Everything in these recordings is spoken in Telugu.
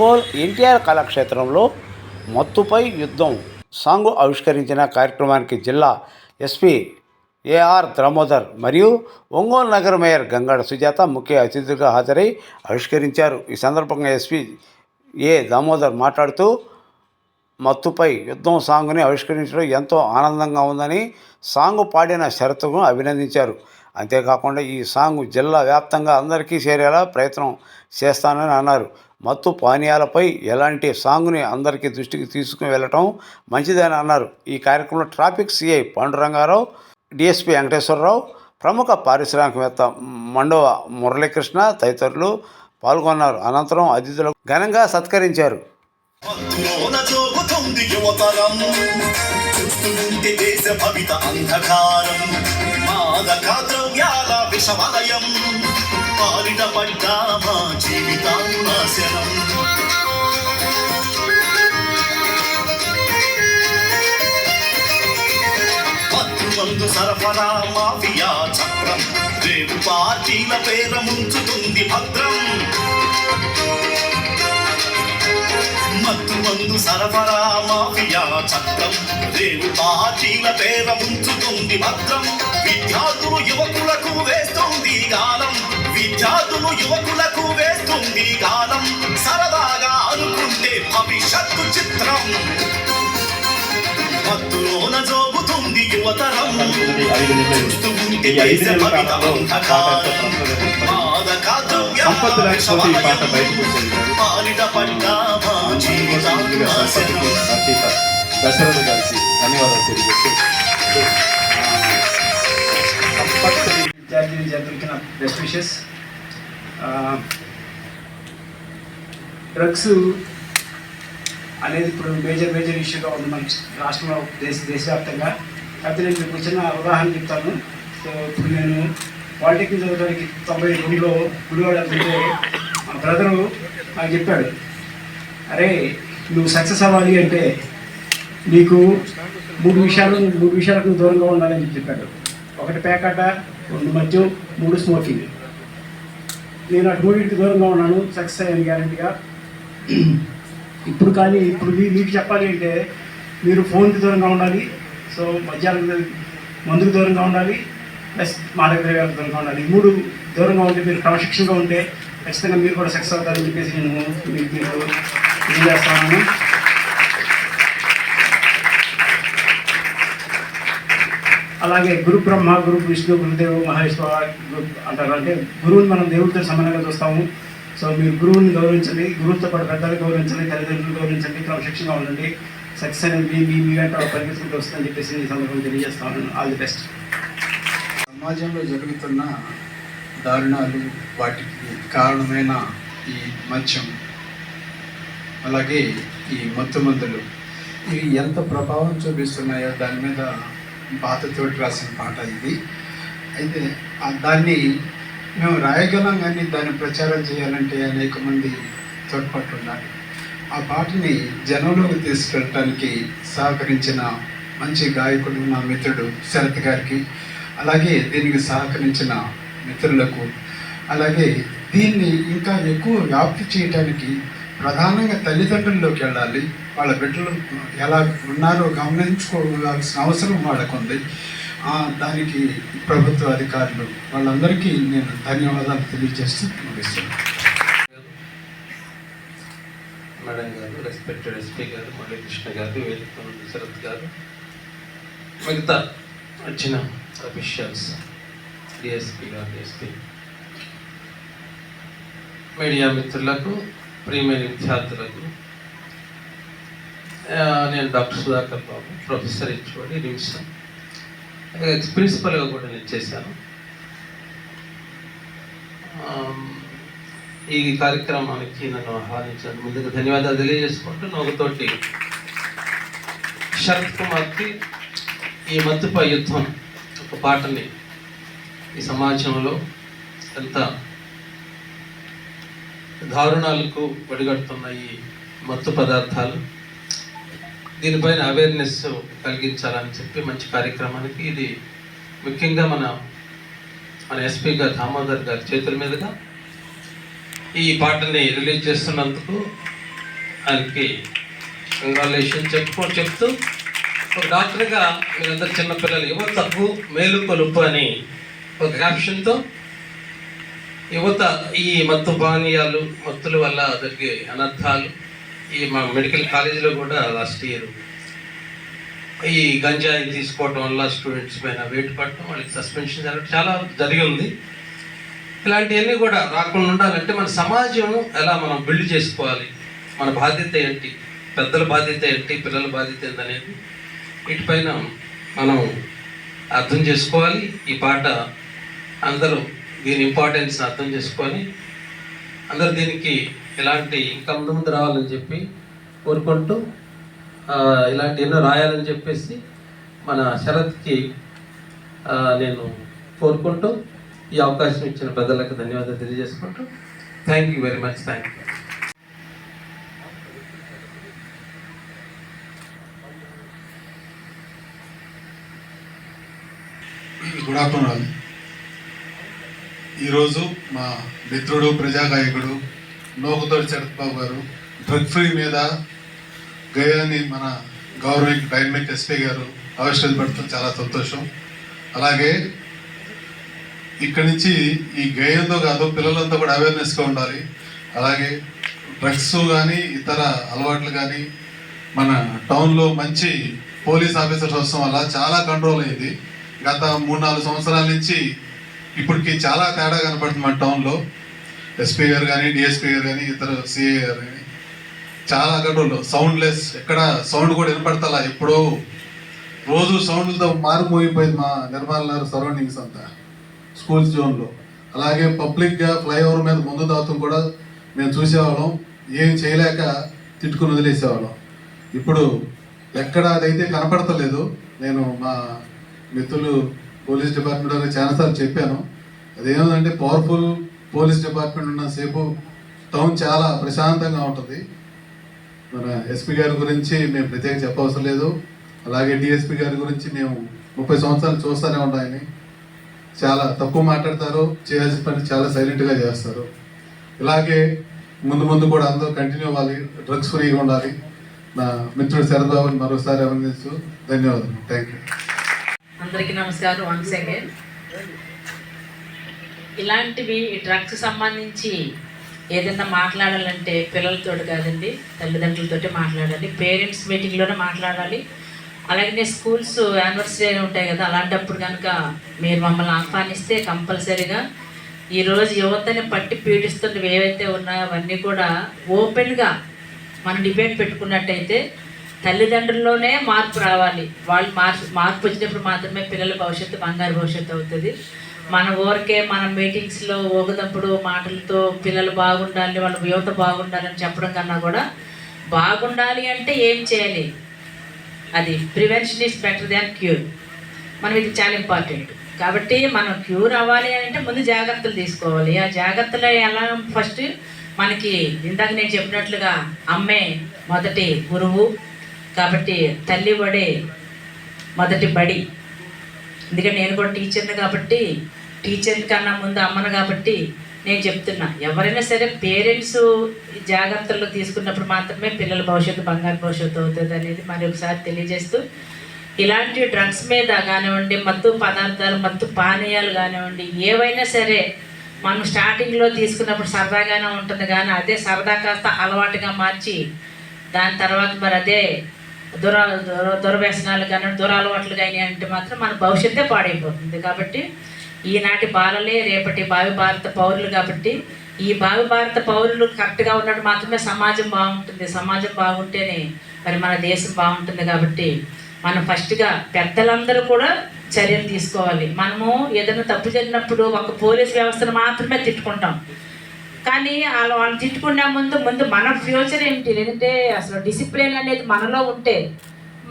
ఒంగోలు ఎన్టీఆర్ కళాక్షేత్రంలో మత్తుపై యుద్ధం సాంగ్ ఆవిష్కరించిన కార్యక్రమానికి జిల్లా ఎస్పీ ఏఆర్ దామోదర్ మరియు ఒంగోలు నగర మేయర్ గంగాడ సుజాత ముఖ్య అతిథులుగా హాజరై ఆవిష్కరించారు. ఈ సందర్భంగా ఎస్పీ దామోదర్ మాట్లాడుతూ మత్తుపై యుద్ధం సాంగ్ని ఆవిష్కరించడం ఎంతో ఆనందంగా ఉందని సాంగ్ పాడిన శరత్ను అభినందించారు. అంతేకాకుండా ఈ సాంగ్ జిల్లా వ్యాప్తంగా అందరికీ చేరేలా ప్రయత్నం చేస్తానని అన్నారు. మత్తు పానీయాలపై ఎలాంటి సాంగ్ని అందరికీ దృష్టికి తీసుకుని వెళ్ళటం మంచిదని అన్నారు. ఈ కార్యక్రమంలో traffic CI Pandurangarao, DSP Venkateswararao, ప్రముఖ పారిశ్రామికవేత్త మండవ మురళీకృష్ణ తదితరులు పాల్గొన్నారు. అనంతరం అతిథులకు ఘనంగా సత్కరించారు. సరఫరా మాఫియా చక్రం రేపు పార్టీల పేర ముంచుతుంది భద్రం. మత్తు మందు సరఫరా మాఫియా చక్రం రేపు పార్టీల పేర ముంచుతుంది భద్రం. విద్యార్థులు యువకులకు వేస్తుంది గాలం, విద్యార్థులు యువకులకు వేస్తుంది గాలం. సరదాగా అనుకుంటే భవిష్యత్తు చిత్రం. మత్తులోన జోగుతుంది యువతరం, చూస్తూ ఉంటే దేశ భవిత అంధకారం. మాదక ద్రవ్యాల పాలిట పడ్డా మా జీవితాలు నాశనం. దశరథ గారికి ధన్యవాదాలు తెలియజేస్తూ విద్యార్థులకి నా బెస్ట్ విషెస్. డ్రగ్స్ అనేది ఇప్పుడు మేజర్ ఇష్యూగా ఉంది మన రాష్ట్రంలో, దేశవ్యాప్తంగా. అయితే నేను మీకు చిన్న ఉదాహరణ చెప్తాను. సో ఇప్పుడు నేను పాలిటెక్నిక్ చదవడానికి 92లో గుడివాడ వెళ్తుంటే మా బ్రదరు నాకు చెప్పాడు, అరే నువ్వు సక్సెస్ అవ్వాలి అంటే నీకు మూడు విషయాలకు దూరంగా ఉండాలని చెప్పాడు. ఒకటి పేకాట, 2 మద్యం, 3 స్మోకింగ్. నేను అటు మూడింటికి దూరంగా ఉన్నాను, సక్సెస్ అయ్యాను గ్యారంటీగా. ఇప్పుడు మీకు చెప్పాలి అంటే మీరు ఫోన్కి దూరంగా ఉండాలి, సో మద్యాలకు మందుకు దూరంగా ఉండాలి, ప్లస్ మాదక ద్రవ్యాలకు దూరంగా ఉండాలి. ఈ 3 దూరంగా ఉంటే మీరు క్రమశిక్షణగా ఉంటే ఖచ్చితంగా మీరు కూడా సక్సెస్ అవుతారని చెప్పేసి నేను మీకు తెలియజేస్తాను. అలాగే గురు బ్రహ్మ, గురు విష్ణు, గురుదేవు మహేశ్వర అంటారు. అంటే గురువుని మనం దేవుడితో సమానంగా చూస్తాము. సో మీరు గురువుని గౌరవించండి, గురువుతో పాటు పెద్దలు గౌరవించండి, తల్లిదండ్రులు గౌరవించండి, క్రమశిక్షణగా ఉండండి. సక్సెస్ అనేది మీ వెంట పరిగెత్తుకుంటూ వస్తుందని చెప్పేసి ఈ సందర్భంగా తెలియజేస్తాను. All the best. సమాజంలో జరుగుతున్న దారుణాలు, వాటికి కారణమైన ఈ మద్యం, అలాగే ఈ మత్తు మందులు, ఇవి ఎంత ప్రభావం చూపిస్తున్నాయో దాని మీద బాధతోటి రాసిన పాట ఇది. అయితే దాన్ని మేము రాయగలం, కానీ దాన్ని ప్రచారం చేయాలంటే అనేక మంది తోడ్పాటు ఉండాలి. ఆ పాటని జనంలోకి తీసుకెళ్ళటానికి సహకరించిన మంచి గాయకుడు నా మిత్రుడు శరత్ గారికి, అలాగే దీనికి సహకరించిన మిత్రులకు, అలాగే దీన్ని ఇంకా ఎక్కువ వ్యాప్తి చేయడానికి ప్రధానంగా తల్లిదండ్రుల్లోకి వెళ్ళాలి. వాళ్ళ బిడ్డలు ఎలా ఉన్నారో గమనించుకోవాల్సిన అవసరం వాళ్ళకు ఉంది. దానికి ప్రభుత్వ అధికారులు వాళ్ళందరికీ నేను ధన్యవాదాలు తెలియజేస్తూ ముగిస్తున్నాను. మేడం గారు, రెస్పెక్టెడ్ ఎస్పీ గారు, మురళీకృష్ణ గారు, వేదిక శరత్ గారు, మిగతా వచ్చిన అఫీషియల్స్, డిఎస్పీ గారు, ఎస్పీ, మీడియా మిత్రులకు, ప్రియమైన విద్యార్థులకు, నేను డాక్టర్ సుధాకర్ బాబు, ప్రొఫెసర్ హెచ్ఓడి నిమిషం, ప్రిన్సిపల్గా కూడా నేను చేశాను. ఈ కార్యక్రమానికి నన్ను ఆహ్వానించిన ముందుగా ధన్యవాదాలు తెలియజేసుకుంటూ, ఒకతోటి శరత్ కుమార్కి ఈ మత్తుపై యుద్ధం ఒక పాటని ఈ సమాజంలో ఎంత దారుణాలకు ఒడిగడుతున్న ఈ మత్తు పదార్థాలు, దీనిపైన అవేర్నెస్ కలిగించాలని చెప్పి మంచి కార్యక్రమానికి ఇది ముఖ్యంగా మన ఎస్పీ గారు దామోదర్ గారి చేతుల మీదుగా ఈ పాటని రిలీజ్ చేస్తున్నందుకు ఆయనకి కంగ్రాచులేషన్ చెప్తూ ఒక డాక్టర్గా మీరందరూ చిన్నపిల్లలు యువతకు మేలు కొలుపు అని ఒక క్యాప్షన్తో యువత ఈ మత్తు పానీయాలు మత్తుల వల్ల జరిగే అనర్థాలు ఈ మా మెడికల్ కాలేజీలో కూడా లాస్ట్ ఇయర్ ఈ గంజాయి తీసుకోవటం వల్ల స్టూడెంట్స్ పైన వెయిట్ పడటం, వాళ్ళకి సస్పెన్షన్ జరగడం చాలా జరిగి ఉంది. ఇలాంటివన్నీ కూడా రాకుండా ఉండాలంటే మన సమాజం ఎలా మనం బిల్డ్ చేసుకోవాలి, మన బాధ్యత ఏంటి, పెద్దల బాధ్యత ఏంటి, పిల్లల బాధ్యత ఏంటి అనేది వీటిపైన మనం అర్థం చేసుకోవాలి. ఈ పాట అందరూ దీని ఇంపార్టెన్స్ అర్థం చేసుకొని అందరూ దీనికి ఇలాంటి ఇంకా ముందు రావాలని చెప్పి కోరుకుంటూ ఇలాంటి ఎన్నో రాయాలని చెప్పేసి మన శరత్కి నేను కోరుకుంటూ ఈ అవకాశం ఇచ్చిన పెద్దలకు ధన్యవాదాలు తెలియజేసుకుంటూ thank you very much. Thank you. Good afternoon. ఈరోజు మా మిత్రుడు ప్రజాగాయకుడు నోకుతోటి చరత్బాబు గారు డ్రగ్ ఫ్రీ మీద గయాన్ని మన గవర్నమెంట్ డైనమిక్ ఎస్పీ గారు ఆవిష్కరించబడటం చాలా సంతోషం. అలాగే ఇక్కడి నుంచి ఈ గేయంతో కాదు పిల్లలంతా కూడా అవేర్నెస్గా ఉండాలి. అలాగే డ్రగ్స్ కానీ ఇతర అలవాట్లు కానీ మన టౌన్లో మంచి పోలీస్ ఆఫీసర్స్ వస్తాం వల్ల చాలా కంట్రోల్ అయింది. గత 3-4 సంవత్సరాల నుంచి ఇప్పటికి చాలా తేడా కనపడుతుంది మన టౌన్లో. ఎస్పీ గారు కానీ డిఎస్పీ గారు కానీ ఇతర సిఐ గారు కానీ చాలా కంట్రోల్. సౌండ్లెస్, ఎక్కడ సౌండ్ కూడా వినపడతలా. ఎప్పుడో రోజు సౌండ్లతో మారిపోయిపోయింది మా నిర్మల్ నగర్ సరౌండింగ్స్ అంతా స్కూల్ జోన్లో. అలాగే పబ్లిక్గా ఫ్లైఓవర్ మీద ముందు దాతం కూడా మేము చూసేవాళ్ళం, ఏం చేయలేక తిట్టుకుని వదిలేసేవాళ్ళం. ఇప్పుడు ఎక్కడ అదైతే కనపడతలేదు. నేను మా మిత్రులు పోలీస్ డిపార్ట్మెంట్ వారికి చాలాసార్లు చెప్పాను. అదేమంటే పవర్ఫుల్ పోలీస్ డిపార్ట్మెంట్ ఉన్నసేపు టౌన్ చాలా ప్రశాంతంగా ఉంటుంది. మన ఎస్పీ గారి గురించి మేము ప్రత్యేక చెప్పవసరం లేదు. అలాగే డిఎస్పీ గారి గురించి మేము 30 సంవత్సరాలు చూస్తూనే ఉంటాయని. చాలా తక్కువ మాట్లాడతారు, చేయాల్సిన పని చాలా సైలెంట్గా చేస్తారు. ఇలాగే ముందు కూడా అందరూ కంటిన్యూ అవ్వాలి, డ్రగ్స్ ఫ్రీగా ఉండాలి. నా మిత్రుడు శరత్ బాబుని మరోసారి అభినందిస్తూ ధన్యవాదాలు. Thank you. అందరికీ నమస్కారం. వన్స్ అగైన్ ఇలాంటివి డ్రగ్స్ సంబంధించి ఏదైనా మాట్లాడాలంటే పిల్లలతో కాదండి, తల్లిదండ్రులతో మాట్లాడాలి, పేరెంట్స్ మీటింగ్లోనే మాట్లాడాలి. అలాగే స్కూల్స్ యానివర్సరీ ఉంటాయి కదా, అలాంటప్పుడు కనుక మీరు మమ్మల్ని ఆహ్వానిస్తే కంపల్సరీగా ఈరోజు యువతని పట్టి పీడిస్తున్నవి ఏవైతే ఉన్నాయో అవన్నీ కూడా ఓపెన్గా మనం డిబేట్ పెట్టుకున్నట్టయితే తల్లిదండ్రుల్లోనే మార్పు రావాలి. వాళ్ళు మార్పు వచ్చినప్పుడు మాత్రమే పిల్లల భవిష్యత్తు బంగారు భవిష్యత్తు అవుతుంది. మన ఊరికే మన మీటింగ్స్లో ఊగదప్పుడు మాటలతో పిల్లలు బాగుండాలి, వాళ్ళ యువత బాగుండాలని చెప్పడం కన్నా కూడా బాగుండాలి అంటే ఏం చేయాలి, అది prevention is better than cure. మనం ఇది చాలా ఇంపార్టెంట్. కాబట్టి మనం క్యూర్ అవ్వాలి అంటే ముందు జాగ్రత్తలు తీసుకోవాలి. ఆ జాగ్రత్తలు ఎలా, ఫస్ట్ మనకి ఇందాక నేను చెప్పినట్లుగా అమ్మే మొదటి గురువు, కాబట్టి తల్లి బడే మొదటి బడి. ఎందుకంటే నేను కూడా టీచర్ని కాబట్టి టీచర్ కన్నా ముందు అమ్మను కాబట్టి నేను చెప్తున్నా, ఎవరైనా సరే పేరెంట్స్ జాగ్రత్తలు తీసుకున్నప్పుడు మాత్రమే పిల్లల భవిష్యత్తు బంగారు భవిష్యత్తు అవుతుంది అనేది మరి ఒకసారి తెలియజేస్తూ, ఇలాంటి డ్రగ్స్ మీద కానివ్వండి, మత్తు పదార్థాలు, మత్తు పానీయాలు కానివ్వండి, ఏవైనా సరే మనం స్టార్టింగ్లో తీసుకున్నప్పుడు సరదాగానే ఉంటుంది, కానీ అదే సరదా కాస్త అలవాటుగా మార్చి దాని తర్వాత మరి అదే దురవ్యసనాలు కానీ దురలవాట్లు కానీ అంటే మాత్రం మన భవిష్యత్తే పాడైపోతుంది. కాబట్టి ఈనాటి బాలలే రేపటి భావి భారత పౌరులు. కాబట్టి ఈ భావి భారత పౌరులు కరెక్ట్గా ఉన్నట్టు మాత్రమే సమాజం బాగుంటుంది. సమాజం బాగుంటేనే మరి మన దేశం బాగుంటుంది. కాబట్టి మనం ఫస్ట్గా పెద్దలందరూ కూడా చర్యలు తీసుకోవాలి. మనము ఏదైనా తప్పు జరిగినప్పుడు ఒక పోలీస్ వ్యవస్థను మాత్రమే తిట్టుకుంటాం, కానీ వాళ్ళని తిట్టుకునే ముందు మన ఫ్యూచర్ ఏంటి, లేదంటే అసలు డిసిప్లిన్ అనేది మనలో ఉంటే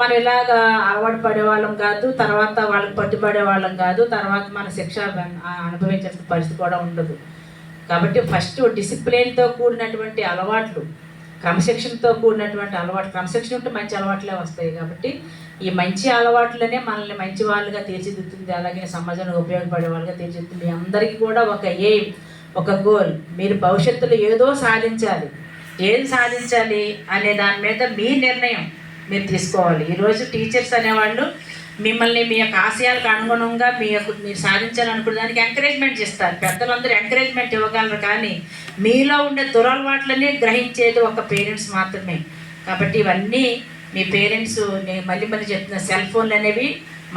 మనం ఇలాగా అలవాటు పడేవాళ్ళం కాదు, తర్వాత వాళ్ళకి పట్టుబడే వాళ్ళం కాదు, తర్వాత మన శిక్ష అనుభవించాల్సిన పరిస్థితి కూడా ఉండదు. కాబట్టి ఫస్ట్ డిసిప్లిన్తో కూడినటువంటి అలవాట్లు, క్రమశిక్షణతో కూడినటువంటి అలవాట్లు, క్రమశిక్షణ ఉంటే మంచి అలవాట్లే వస్తాయి. కాబట్టి ఈ మంచి అలవాట్లనే మనల్ని మంచి వాళ్ళుగా తీర్చిదిద్దుతుంది, అలాగే సమాజానికి ఉపయోగపడే వాళ్ళుగా తీర్చిదిద్దుతుంది. మీ అందరికీ కూడా ఒక ఎయిమ్, ఒక గోల్, మీరు భవిష్యత్తులో ఏదో సాధించాలి, ఏం సాధించాలి అనే దాని మీద మీ నిర్ణయం మీరు తీసుకోవాలి. ఈరోజు టీచర్స్ అనేవాళ్ళు మిమ్మల్ని మీ యొక్క ఆశయాలకు అనుగుణంగా మీరు సాధించాలనుకునే దానికి ఎంకరేజ్మెంట్ ఇస్తారు. పెద్దలందరూ ఎంకరేజ్మెంట్ ఇవ్వగలరు, కానీ మీలో ఉండే దురలవాట్లని గ్రహించేది ఒక పేరెంట్స్ మాత్రమే. కాబట్టి ఇవన్నీ మీ పేరెంట్స్, నేను మళ్ళీ చెప్తున్నా, సెల్ ఫోన్లు అనేవి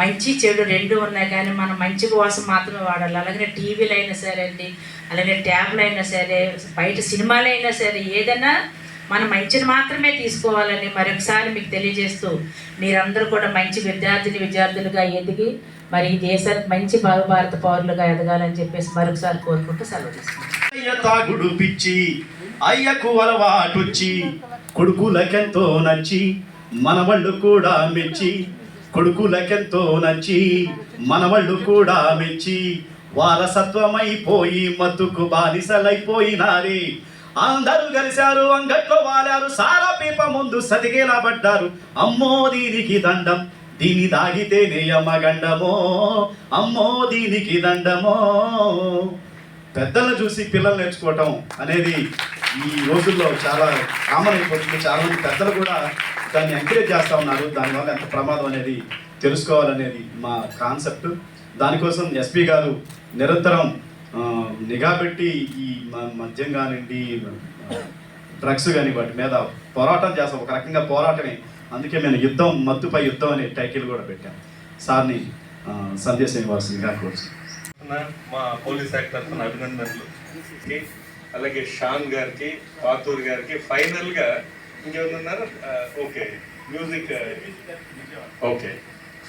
మంచి చెడు రెండు ఉన్నాయి, కానీ మనం మంచి కోసం మాత్రమే వాడాలి. అలాగే టీవీలు అయినా సరే అండి, అలాగే ట్యాబ్లు అయినా సరే, బయట సినిమాలు అయినా సరే, ఏదైనా మనం మంచిని మాత్రమే తీసుకోవాలని మరొకసారి మీకు తెలియజేస్తూ, మీరందరూ కూడా మంచి విద్యార్థులుగా ఎదిగి మరి ఈ దేశానికి మంచి భారత పౌరులుగా ఎదగాలని చెప్పేసి మరొకసారి కోరుకుంటూ సెలవు తీసుకుంటాం. అయ్య తాగుడు పిచ్చి అయ్యకు అలవాటొచ్చి కొడుకులకెంతో నచ్చి మనవళ్ళు కూడా మెచ్చి, కొడుకులకెంతో నచ్చి మనవళ్ళు కూడా మెచ్చి, వారసత్వమైపోయి మత్తుకు బానిసలైపోయినారే. అందరూ కలిశారు, అంగట్లో వాలారు, సారా పీప ముందు సతికేలా పడ్డారు. అమ్మో దీనికి దండం, దీని దాగితేనే అమ్మగండమో, అమ్మో దీనికి దండమో. పెద్దలను చూసి పిల్లలు నేర్చుకోవటం అనేది ఈ రోజుల్లో చాలా కామన్ అయిపోతుంది. చాలామంది పెద్దలు కూడా దాన్ని ఎంకరేజ్ చేస్తూ ఉన్నారు. దానివల్ల ఎంత ప్రమాదం అనేది తెలుసుకోవాలనేది మా కాన్సెప్ట్. దానికోసం ఎస్పీ గారు నిరంతరం నిఘా పెట్టి ఈ మద్యం కానివ్వండి, డ్రగ్స్ కానీ వాటి మీద పోరాటం చేస్తాం. ఒక రకంగా పోరాటమే. అందుకే మేము యుద్ధం, మత్తుపై యుద్ధం అనే టైటిల్ కూడా పెట్టాం. సార్ని సందేశం ఇవ్వాల్సిందిగా కోరుతున్నాం. మా పోలీస్ యాక్ట్ తరఫున అభినందనలు. అలాగే షాన్ గారికి, పాతూర్ గారికి. ఫైనల్గా ఇంకేమన్నారు? Okay, music okay.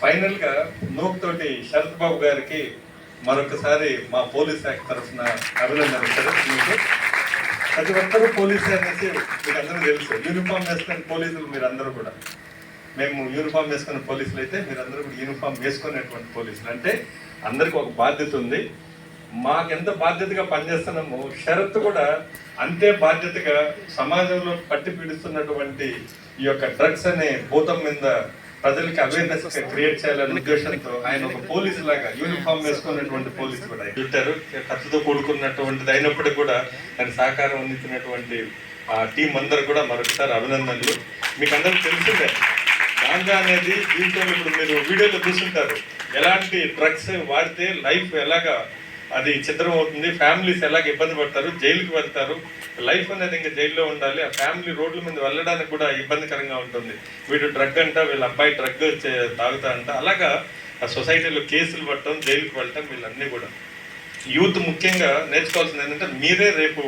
ఫైనల్గా నోక్ తోటి శరత్ బాబు గారికి మరొకసారి మా పోలీస్ యాక్ట్ తరఫున అభినందనలు. మీకు ప్రతి ఒక్కరూ పోలీసు అనేసి మీకు అందరూ తెలుసు. యూనిఫామ్ వేసుకునే పోలీసులు మీరందరూ కూడా, మేము యూనిఫామ్ వేసుకునే పోలీసులు అయితే మీరందరూ కూడా యూనిఫామ్ వేసుకునేటువంటి పోలీసులు. అంటే అందరికీ ఒక బాధ్యత ఉంది. మాకెంత బాధ్యతగా పనిచేస్తున్నామో షరత్ కూడా అంతే బాధ్యతగా సమాజంలో పట్టి పీడిస్తున్నటువంటి ఈ యొక్క డ్రగ్స్ అనే భూతం మీద ప్రజలకి అవేర్నెస్ క్రియేట్ చేయాలనే ఉద్దేశంతో ఆయన ఒక పోలీసు లాగా యూనిఫామ్ వేసుకున్నటువంటి పోలీసు కూడా చుట్టారు. ఖర్చుతో కూడుకున్నటువంటిది అయినప్పటికీ కూడా దాని సహకారం అందించినటువంటి ఆ టీం అందరూ కూడా మరొకసారి అభినందనలు. మీకు అందరికీ తెలిసిందే, గాంజా అనేది దీంతో ఇప్పుడు మీరు వీడియోలో చూస్తుంటారు, ఎలాంటి డ్రగ్స్ వాడితే లైఫ్ ఎలాగా అది చిత్రం అవుతుంది, ఫ్యామిలీస్ ఎలాగ ఇబ్బంది పడతారు, జైలుకి వెళ్తారు, లైఫ్ అనేది ఇంకా జైల్లో ఉండాలి, ఆ ఫ్యామిలీ రోడ్ల మీద వెళ్ళడానికి కూడా ఇబ్బందికరంగా ఉంటుంది. వీడు డ్రగ్ అంట, వీళ్ళ అబ్బాయి డ్రగ్ తాగుతా అంట, అలాగా ఆ సొసైటీలో కేసులు పడటం, జైలుకి వెళ్ళటం, వీళ్ళన్నీ కూడా యూత్ ముఖ్యంగా నేర్చుకోవాల్సింది ఏంటంటే, మీరే రేపు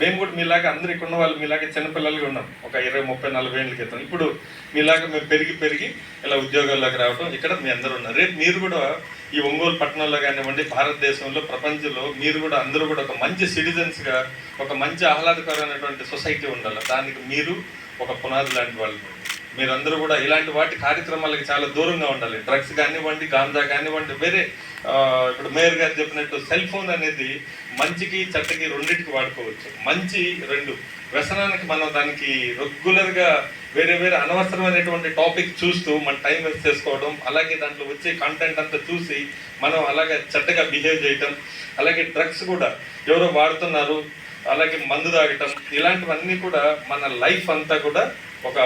మేము కూడా మీలాగా అందరూ ఇక్కడ ఉన్న వాళ్ళు మీలాగా చిన్నపిల్లలుగా ఉన్నాం ఒక 20, 30, 40 ఏళ్ళ క్రితం. ఇప్పుడు మీలాగా మేము పెరిగి ఇలా ఉద్యోగాల్లోకి రావడం, ఇక్కడ మీ అందరూ ఉన్నారు. రేపు మీరు కూడా ఈ ఒంగోలు పట్టణంలో కానివ్వండి, భారతదేశంలో, ప్రపంచంలో మీరు కూడా అందరూ కూడా ఒక మంచి సిటిజన్స్గా, ఒక మంచి ఆహ్లాదకరమైనటువంటి సొసైటీ ఉండాలి. దానికి మీరు ఒక పునాది లాంటి వాళ్ళు. మీరందరూ కూడా ఇలాంటి వాటి కార్యక్రమాలకి చాలా దూరంగా ఉండాలి. డ్రగ్స్ కానివ్వండి, గాంజా కానివ్వండి, వేరే ఇప్పుడు మేయర్ గారు చెప్పినట్టు సెల్ ఫోన్ అనేది మంచికి చెడ్డకి రెండింటికి వాడుకోవచ్చు. మంచి రెండు, వ్యసనానికి మనం దానికి రెగ్యులర్గా వేరే అనవసరమైనటువంటి టాపిక్ చూస్తూ మన టైం వేస్ట్ చేసుకోవడం, అలాగే దాంట్లో వచ్చే కంటెంట్ అంతా చూసి మనం అలాగే చెడ్డగా బిహేవ్ చేయటం, అలాగే డ్రగ్స్ కూడా ఎవరో వాడుతున్నారు, అలాగే మందు తాగటం, ఇలాంటివన్నీ కూడా మన లైఫ్ అంతా కూడా ఒక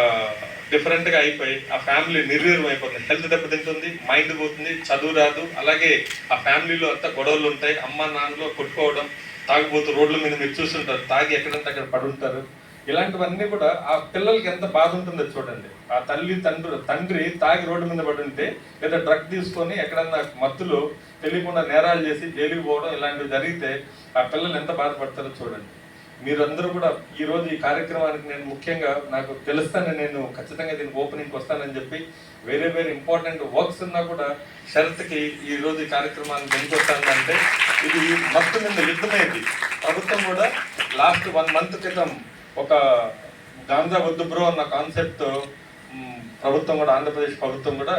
డిఫరెంట్గా అయిపోయి ఆ ఫ్యామిలీ నిర్వీర్యం అయిపోతుంది. హెల్త్ దెబ్బతింటుంది, మైండ్ పోతుంది, చదువు రాదు, అలాగే ఆ ఫ్యామిలీలో అంతా గొడవలు ఉంటాయి, అమ్మ నాన్నలో కొట్టుకోవడం, తాగిపోతూ రోడ్ల మీద మీరు చూస్తుంటారు, తాగి ఎక్కడంటే అక్కడ పడుంటారు. ఇలాంటివన్నీ కూడా ఆ పిల్లలకి ఎంత బాధ ఉంటుందో చూడండి. ఆ తండ్రి తాగి రోడ్డు మీద పడి ఉంటే, లేదా డ్రగ్ తీసుకొని ఎక్కడన్నా మత్తులో తెలియకుండా నేరాలు చేసి జైలుకి పోవడం, ఇలాంటివి జరిగితే ఆ పిల్లలు ఎంత బాధపడతారో చూడండి. మీరందరూ కూడా ఈరోజు ఈ కార్యక్రమానికి నేను ముఖ్యంగా నాకు తెలుస్తాను, నేను ఖచ్చితంగా దీనికి ఓపెనింగ్కి వస్తానని చెప్పి వేరే ఇంపార్టెంట్ వర్క్స్ ఉన్నా కూడా షరత్కి ఈరోజు ఈ కార్యక్రమాన్ని వెనుకొస్తానంటే ఇది మత్తు మీద యుద్ధమైంది. ప్రభుత్వం కూడా లాస్ట్ 1 month క్రితం ఒక గాంజా వద్దు బ్రో అన్న కాన్సెప్ట్తో ప్రభుత్వం కూడా, ఆంధ్రప్రదేశ్ ప్రభుత్వం కూడా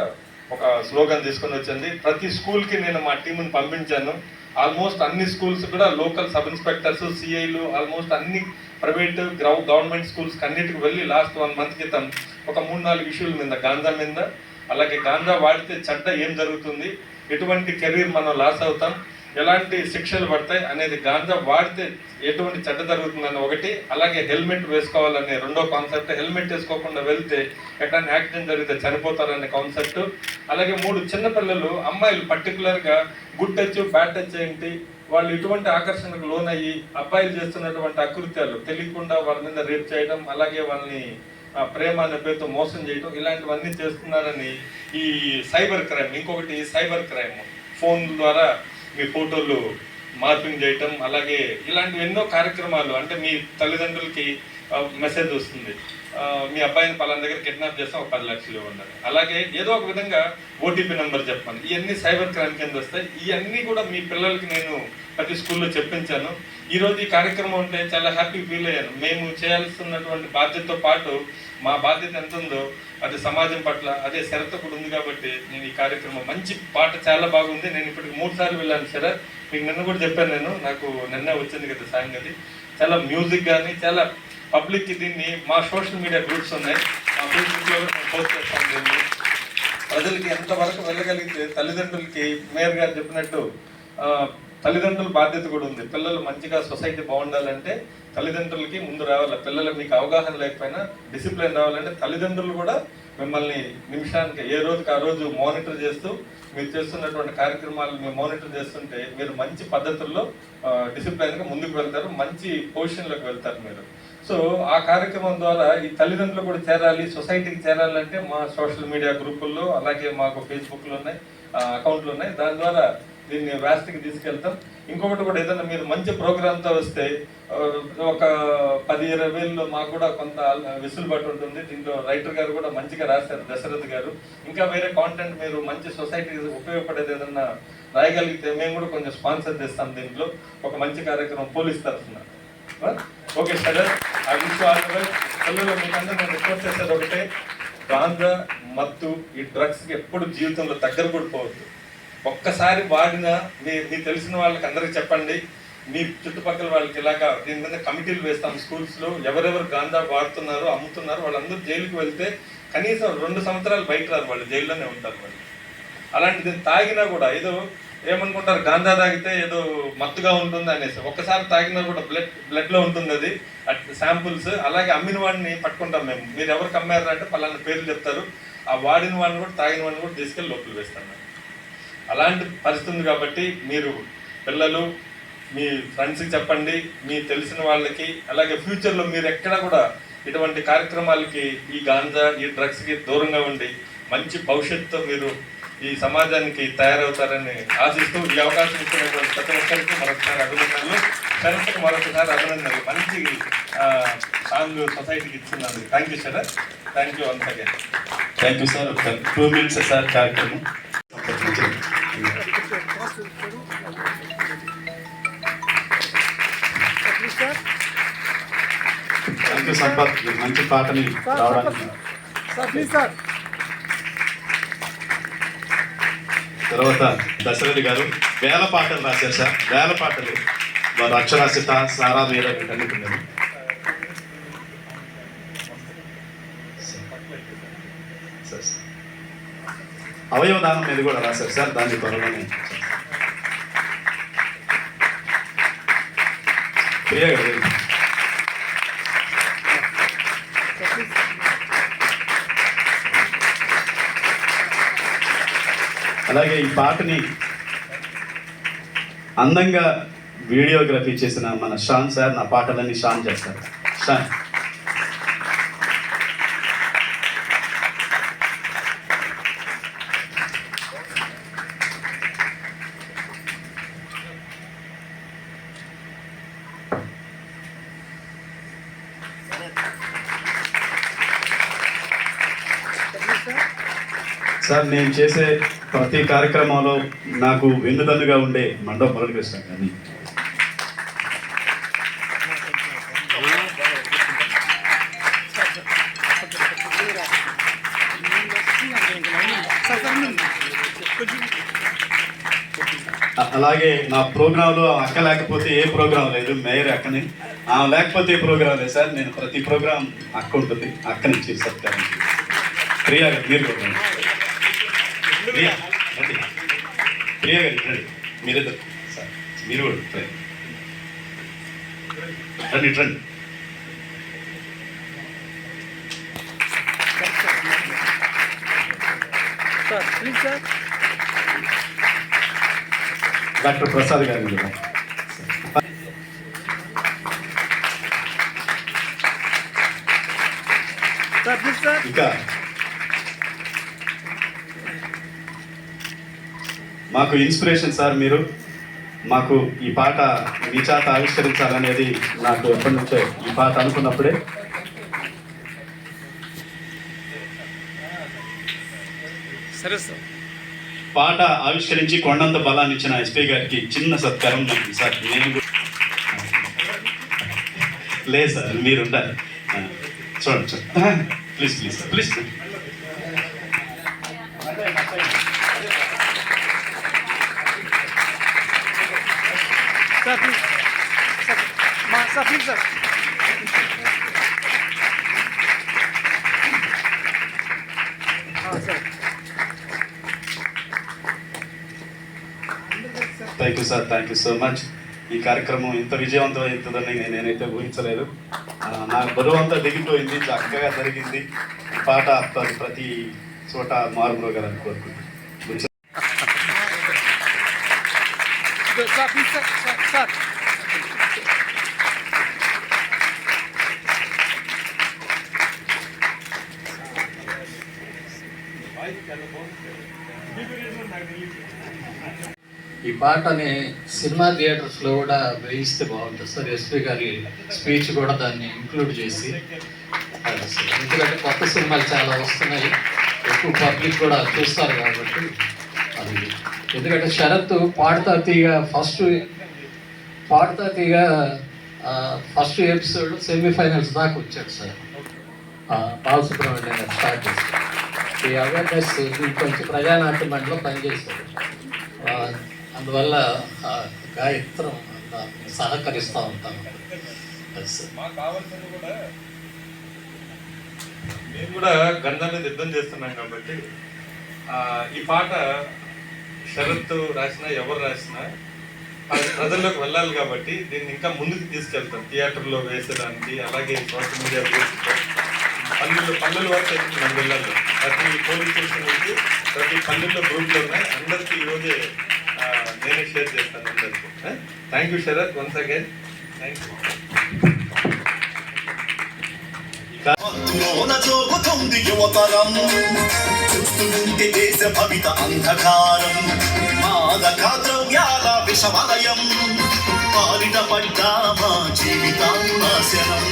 ఒక స్లోగన్ తీసుకొని వచ్చింది. ప్రతి స్కూల్కి నేను మా టీంని పంపించాను. ఆల్మోస్ట్ అన్ని స్కూల్స్ కూడా లోకల్ సబ్ ఇన్స్పెక్టర్స్, సిఐలు, ఆల్మోస్ట్ అన్ని ప్రైవేట్ గవర్నమెంట్ స్కూల్స్కి అన్నిటికి వెళ్ళి లాస్ట్ 1 month క్రితం ఒక 3-4 ఇష్యూల మీద, గాంజా మీద, అలాగే గాంజా వాడితే చెడ్డ ఏం జరుగుతుంది, ఎటువంటి కెరీర్ మనం లాస్ అవుతాం, ఎలాంటి శిక్షలు పడతాయి అనేది, గాంజా వాడితే ఎటువంటి చెడ్డ జరుగుతుందని ఒకటి, అలాగే హెల్మెట్ వేసుకోవాలనే రెండో కాన్సెప్ట్, హెల్మెట్ వేసుకోకుండా వెళ్తే ఎక్కడైనా యాక్సిడెంట్ జరిగితే చనిపోతారనే కాన్సెప్ట్, అలాగే 3 చిన్నపిల్లలు అమ్మాయిలు పర్టికులర్గా గుడ్ టచ్ బ్యాడ్ టచ్ ఏంటి, వాళ్ళు ఇటువంటి ఆకర్షణకు లోనయ్యి అబ్బాయిలు చేస్తున్నటువంటి అకృత్యాలు తెలియకుండా వాళ్ళ మీద రేప్ చేయడం, అలాగే వాళ్ళని ప్రేమ అనే పేరుతో మోసం చేయడం, ఇలాంటివన్నీ చేస్తున్నారని ఈ సైబర్ క్రైమ్. ఇంకొకటి సైబర్ క్రైమ్, ఫోన్ ద్వారా మీ ఫోటోలు మార్పింగ్ చేయటం, అలాగే ఇలాంటివి ఎన్నో కార్యక్రమాలు. అంటే మీ తల్లిదండ్రులకి మెసేజ్ వస్తుంది, మీ అబ్బాయిని పలానా దగ్గర కిడ్నాప్ చేస్తాం, 10 లక్షలు ఇవ్వండి. అలాగే ఏదో ఒక విధంగా ఓటీపీ నెంబర్ చెప్పండి. ఇవన్నీ సైబర్ క్రైమ్ కింద వస్తాయి. ఇవన్నీ కూడా మీ పిల్లలకి నేను ప్రతి స్కూల్లో చెప్పించాను. ఈరోజు ఈ కార్యక్రమం ఉంటే చాలా హ్యాపీ ఫీల్ అయ్యాను. మేము చేయాల్సినటువంటి బాధ్యతతో పాటు మా బాధ్యత ఎంత ఉందో అది సమాజం పట్ల అదే శ్రద్ధ కూడా ఉంది. కాబట్టి నేను ఈ కార్యక్రమం, మంచి పాట చాలా బాగుంది. నేను ఇప్పటికి 3 సార్లు వెళ్ళాను సార్. మీకు నిన్న కూడా చెప్పాను, నేను నాకు నిన్న వచ్చింది కదా సాంగ్. అది చాలా మ్యూజిక్ కానీ చాలా పబ్లిక్కి దీన్ని మా సోషల్ మీడియా గ్రూప్స్ ఉన్నాయి, మా ఫేస్బుక్లో పోస్ట్ చేస్తాం. దీన్ని ప్రజలకి ఎంతవరకు వెళ్ళగలిగితే, తల్లిదండ్రులకి మేయర్ గారు చెప్పినట్టు తల్లిదండ్రుల బాధ్యత కూడా ఉంది. పిల్లలు మంచిగా సొసైటీ బాగుండాలంటే తల్లిదండ్రులకి ముందు రావాలి. పిల్లలకు మీకు అవగాహన లేకపోయినా డిసిప్లిన్ రావాలంటే తల్లిదండ్రులు కూడా మిమ్మల్ని నిమిషానికి ఏ రోజుకి ఆ రోజు మానిటర్ చేస్తూ మీరు చేస్తున్నటువంటి కార్యక్రమాలు మేము మానిటర్ చేస్తుంటే మీరు మంచి పద్ధతుల్లో డిసిప్లిన్గా ముందుకు వెళ్తారు, మంచి పొజిషన్లోకి వెళ్తారు మీరు. సో ఆ కార్యక్రమం ద్వారా ఈ తల్లిదండ్రులు కూడా చేరాలి, సొసైటీకి చేరాలంటే మా సోషల్ మీడియా గ్రూపుల్లో, అలాగే మాకు ఫేస్బుక్లో ఉన్నాయి, అకౌంట్లు ఉన్నాయి. దాని ద్వారా దీన్ని వ్యాస్తికి తీసుకెళ్తాం. ఇంకొకటి కూడా, ఏదైనా మీరు మంచి ప్రోగ్రామ్తో వస్తే ఒక 10-20 వేలలో మాకు కూడా కొంత వెసులుబాటు ఉంటుంది. దీంట్లో రైటర్ గారు కూడా మంచిగా రాశారు, దశరథ్ గారు. ఇంకా వేరే కాంటెంట్ మీరు మంచి సొసైటీకి ఉపయోగపడేది ఏదన్నా రాయగలిగితే మేము కూడా కొంచెం స్పాన్సర్ చేస్తాం. దీంట్లో ఒక మంచి కార్యక్రమం పోలీస్ తరఫున. ఓకే సార్, ఆ విషయం పిల్లలు మీకందరూ నేను రిక్వెస్ట్ చేసేది ఒకటే, గాంజా మత్తు ఈ డ్రగ్స్కి ఎప్పుడు జీవితంలో దగ్గర కూడా పోవద్దు. ఒక్కసారి వాడిన మీకు తెలిసిన వాళ్ళకి అందరికి చెప్పండి, మీ చుట్టుపక్కల వాళ్ళకి. ఇలాగా దీని మీద కమిటీలు వేస్తాం స్కూల్స్లో. ఎవరెవరు గాంజా వాడుతున్నారో అమ్ముతున్నారో వాళ్ళందరూ జైలుకి వెళ్తే కనీసం 2 సంవత్సరాలు బయట రారు, వాళ్ళు జైల్లోనే ఉంటారు వాళ్ళు. అలాంటిది తాగినా కూడా ఏదో ఏమనుకుంటారు, గాంజా తాగితే ఏదో మత్తుగా ఉంటుంది అనేసి. ఒక్కసారి తాగినా కూడా బ్లడ్లో ఉంటుంది అది శాంపుల్స్. అలాగే అమ్మిన వాడిని పట్టుకుంటాం మేము. మీరు ఎవరికి అమ్మారు అంటే పలానా పేర్లు చెప్తారు. ఆ వాడిన వాడిని కూడా తాగిన వాడిని కూడా తీసుకెళ్ళి లోపల వేస్తాం. అలాంటి పరిస్థితి ఉంది. కాబట్టి మీరు పిల్లలు మీ ఫ్రెండ్స్కి చెప్పండి, మీ తెలిసిన వాళ్ళకి. అలాగే ఫ్యూచర్లో మీరు ఎక్కడ కూడా ఇటువంటి కార్యక్రమాలకి, ఈ గాంజా ఈ డ్రగ్స్కి దూరంగా ఉండి మంచి భవిష్యత్తుతో మీరు ఈ సమాజానికి తయారవుతారని ఆశిస్తూ ఈ అవకాశం ఇచ్చినటువంటి ప్రతి ఒక్కరికి మరొకసారి అభినందనలు, శరత్కి మరొకసారి అభినందనలు. మంచి సాంగ్ సొసైటీకి ఇచ్చినందుకు thank you sir. Thank you once again. Thank you sir. 2 minutes sir కార్యక్రమం. థ్యాంక్ యూ సంపత్, మంచి పాటని రావడానికి. తర్వాత దశరథి గారు వేల పాటలు రాశారు సార్, వేల పాటలు. వారు అక్షరాస్యత, సారా మీద వీటన్నిటిని అవయవదానం మీద కూడా రాశారు సార్. దాన్ని త్వరలోనే ప్రియ గారు. అలాగే ఈ పాటని అందంగా వీడియోగ్రఫీ చేసిన మన షాన్ సార్, నా పాటలన్నీ షాన్ చేస్తారు. షాన్. సార్, నేను చేసే ప్రతి కార్యక్రమంలో నాకు వెన్నుదన్నుగా ఉండే మండవ మురళీకృష్ణ గారిని. అలాగే నా ప్రోగ్రాంలో అక్క లేకపోతే ఏ ప్రోగ్రాం లేదు, మేయర్ అక్కని. ఆమె లేకపోతే ఏ ప్రోగ్రాం లేదు సార్. నేను ప్రతి ప్రోగ్రాం అక్క ఉంటుంది, అక్కని చేసి సత్కారం. ప్రియా గారు మీరు కూడా ప్రియా గారు మీరిద్దరు సార్. మీరు కూడా ట్రై రండి రండి. డాక్టర్ ప్రసాద్ గారు కూడా. ఇంకా మాకు ఇన్స్పిరేషన్ సార్ మీరు. మాకు ఈ పాట మీ చేత ఆవిష్కరించాలనేది నాకు ఎప్పటి నుంచో ఈ పాట అనుకున్నప్పుడే పాట ఆవిష్కరించి కొండంత బలాన్ని ఇచ్చిన ఎస్పీ గారికి చిన్న సత్కారం నాకు సార్. నేను లేదు సార్, మీరు ఉండాలి. చూడండి sir, please please please. Thank you sir, thank you so much. ఈ కార్యక్రమం ఇంత విజయవంతం అవుతుందని నేనైతే ఊహించలేదు. నాకు బరువు అంతా దిగిపోయింది, చక్కగా జరిగింది. ఈ పాట ప్రతి చోట మారుమోగాలని కోరుకుంటున్నాను. ఈ పాటని సినిమా థియేటర్స్లో కూడా వేయిస్తే బాగుంటుంది సార్. ఎస్పీ గారి స్పీచ్ కూడా దాన్ని ఇంక్లూడ్ చేసి, ఎందుకంటే కొత్త సినిమాలు చాలా వస్తున్నాయి, ఎక్కువ పబ్లిక్ కూడా చూస్తారు కాబట్టి. అది ఎందుకంటే శరత్ పాడుతా తీగ ఫస్ట్ ఎపిసోడ్ సెమీఫైనల్స్ దాకా వచ్చాడు సార్. బాలసుబ్రహ్మణ్యం గారు స్టార్ట్ చేశారు. ఈ అవేర్నెస్ కొంచెం ప్రజానాట్య మండలిలో పనిచేశారు. అందువల్ల గాయత్రం సహకరిస్తూ ఉంటాను. మాకు కావాల్సింది కూడా మేము కూడా గంధం మీద యుద్ధం చేస్తున్నాం కాబట్టి ఈ పాట శరత్ రాసినా ఎవరు రాసినా అది ప్రజల్లోకి వెళ్ళాలి కాబట్టి దీన్ని ఇంకా ముందుకు తీసుకెళ్తాం. థియేటర్లో వేసేదానికి, అలాగే సోషల్ మీడియా పల్లెల వరకు అయితే మనం వెళ్ళాలి. ప్రతి పోలీస్ స్టేషన్ నుంచి ప్రతి పల్లెల్లో గ్రూప్లో ఉన్నాయి. అందరికీ ఈరోజే నేనే షేర్ చేస్తాను అందరికీ. Thank you Sharath, once again thank you. జోగుతుంది యువతరం, చూస్తుంటే దేశ భవిత అంధకారం, మాదక ద్రవ్యాల విషవలయం, పాలిట పడ్డా మా జీవితం నాశనం.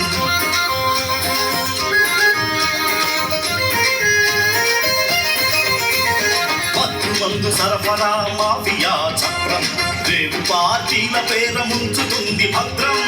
మందు సరఫరా మాఫియా చక్రం, రేపు పార్టీల పేర ముంచుతుంది భద్రం.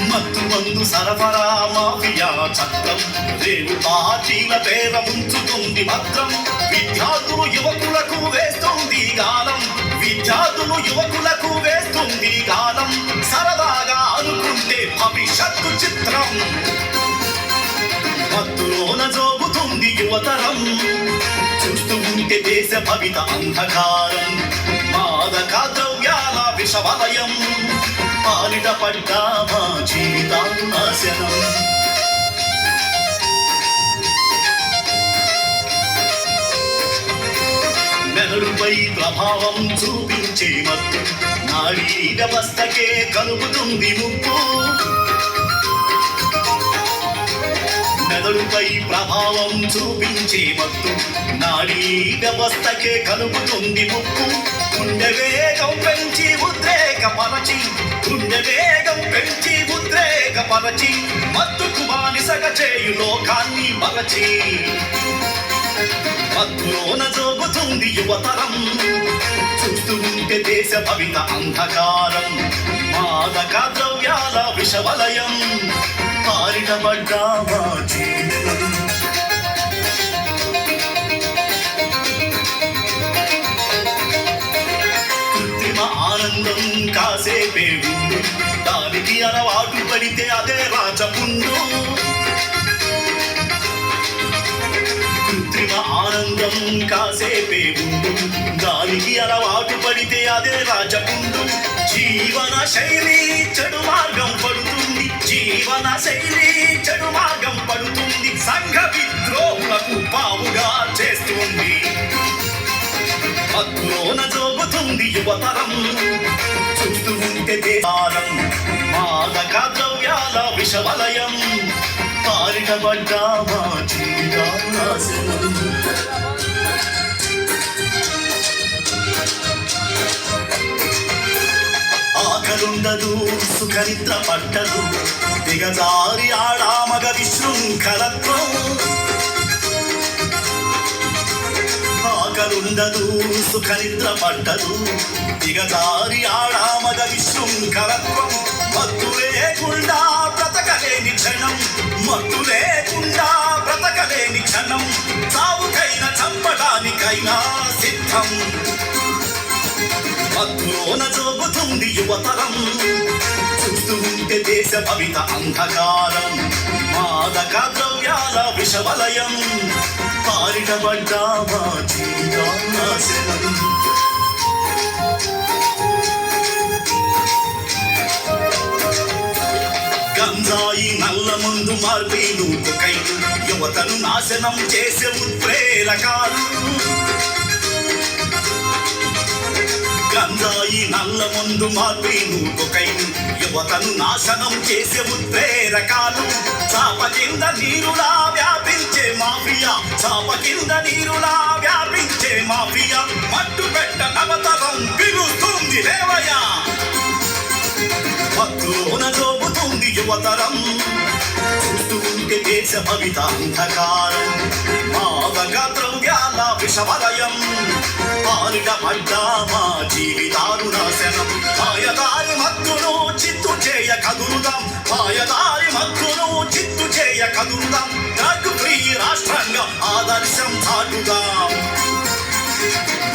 మత్తు మందు సరఫరా మాఫియా చక్రం, రేపు పార్టీల పేర ముంచుతుంది భద్రం. విద్యార్థులు యువకులకు వేస్తుంది గాలం, విద్యార్థులు యువకులకు వేస్తుంది గాలం. సరదాగా అనుకుంటే భవిష్యత్తు చిత్రం, మత్తులోన జోగుతుంది యువతరం, చూస్తూ ఉంటే దేశ భవిత అంధకారం, మాదక ద్రవ్యాల విషవలయం, పాలిట పడ్డా మా జీవితం నాశనం. మెదడుపై ప్రభావం చూపించే మత్తు, నాడీ వ్యవస్థకే కలుపుతుంది ముప్పు. మెదడుపై ప్రభావం చూపించే మత్తు, నాడీ వ్యవస్థకే కలుపుతుంది ముప్పు. గుండె వేగం పెంచి ఉద్రేకపరచి, గుండె వేగం పెంచి ఉద్రేకపరచి, మత్తుకు బానిసగ చేయు లోకాన్ని మరచి. మత్తులోన జోగుతుంది యువతరం, చూస్తూ ఉంటే దేశ భవిత అంధకారం, మాదక ద్రవ్యాల విషవలయం, పాలిట పడ్డా మా జీవితం. కృత్రిమ ఆనందం కాసేపే ఉండు, దానికి అలవాటు పడితే అదే రాజపుండు. కృత్రిమ ఆనందం కాసేపే ఉండు, దానికి అలవాటు పడితే అదే రాజపుండు. జీవన శైలి చెడు మార్గం పడుతుంది, జీవన శైలి చెడు మార్గం పడుతుంది, సంఘ విద్రోహులకు పావుగా చేస్తుంది. మత్తులోన జోగుతుంది యువతరం, చూస్తూ ఉంటే దేశాలం మాదక ద్రవ్యాల విషవలయం. పారిటబడ్డా మా జీవితాలు నాశనం. ఆకలుండదు సుఖనిద్ర పట్టదు, దిగజారి ఆడామగ విశృంఖలత్వం. ఆకలుండదు సుఖనిద్ర పట్టదు, దిగజారి ఆడామగ విశృంఖలత్వం. మత్తు లేకుండా బ్రతకలేని క్షణం, మత్తు లేకుండా బ్రతకలేని క్షణం, చావుకైనా చంపడానికైనా సిద్ధం. మత్తులోన జోగుతుంది యువతరం, చూస్తూ ఉంటే దేశ భవిత అంధకారం. మాదక ద్రవ్యాల విషవలయం, పారిటబడ్డా మా జీవితాలు నాశనం. గంజాయి నల్ల ముందు మార్పీలు కొకైను, యువతను నాశనం చేసే ఉత్ప్రేరకాలు. గంజాయి నల్ల ముందు మార్పీలు కొకైను, యువతను నాశనం చేసే ఉత్ప్రేరకాలు. చాప కింద నీరులా వ్యాపించే మాఫియా, చాప కింద నీరులా వ్యాపించే మాఫియా. మట్టు పెట్ట నవతరం పిలుస్తుంది లేవయ్యా. మత్తులోన జోగుతుంది యువతరం, చూస్తూ ఉంటే దేశ భవిత అంధకారం. మాదక ద్రవ్యాల విషవలయం, పారిటబడ్డా మా జీవితాలు నాశనం. మాయదారి మత్తును చిత్తు చేయ కదులుదాం, మాయదారి మత్తును చిత్తు చేయ కదులుదాం. డ్రగ్ ఫ్రీ రాష్ట్రంగా ఆదర్శం చాటుదాం.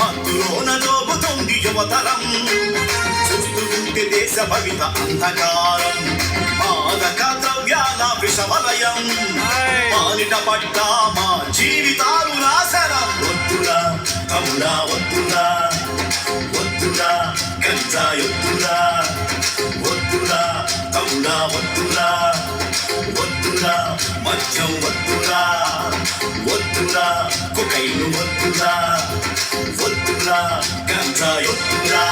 మత్తులోన జోగుతుంది యువతరం, చూస్తూ ఉంటే దేశ భవిత అంధకారం. మాదక ద్రవ్యాల విషవలయం, పాలిటబడ్డా మా జీవితాలు నాశనం. వద్దురా తమ్ముడా వద్దురా, వద్దురా గంజాయొద్దురా, వద్దురా తమ్ముడా వద్దురా, వద్దురా మద్యం వద్దురా, వద్దురా కొకైను వద్దురా, వద్దురా గంజాయొద్దురా.